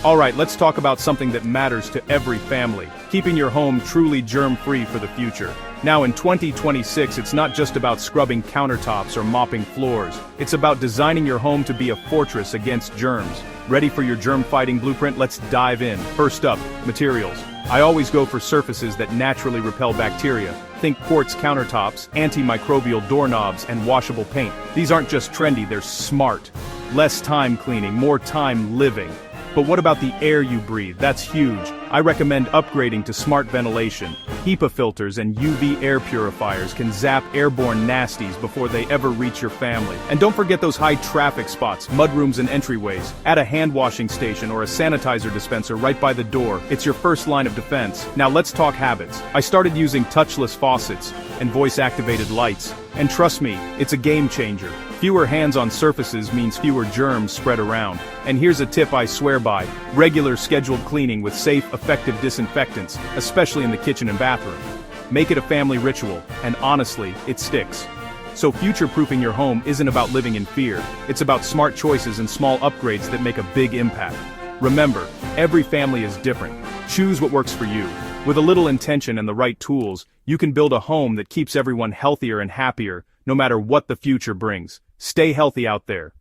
Alright, let's talk about something that matters to every family, keeping your home truly germ-free for the future. Now in 2026, it's not just about scrubbing countertops or mopping floors. It's about designing your home to be a fortress against germs. Ready for your germ-fighting blueprint? Let's dive in. First up, materials. I always go for surfaces that naturally repel bacteria. Think quartz countertops, antimicrobial doorknobs, and washable paint. These aren't just trendy, they're smart. Less time cleaning, more time living. But what about the air you breathe? That's huge. I recommend upgrading to smart ventilation. HEPA filters and UV air purifiers can zap airborne nasties before they ever reach your family. And don't forget those high traffic spots, mudrooms and entryways. Add a hand washing station or a sanitizer dispenser right by the door. It's your first line of defense. Now let's talk habits. I started using touchless faucets and voice-activated lights. And trust me, it's a game changer. Fewer hands-on surfaces means fewer germs spread around. And here's a tip I swear by: regular scheduled cleaning with safe, effective disinfectants, especially in the kitchen and bathroom. Make it a family ritual, and honestly, it sticks. So future-proofing your home isn't about living in fear, it's about smart choices and small upgrades that make a big impact. Remember, every family is different. Choose what works for you. With a little intention and the right tools, you can build a home that keeps everyone healthier and happier, no matter what the future brings. Stay healthy out there.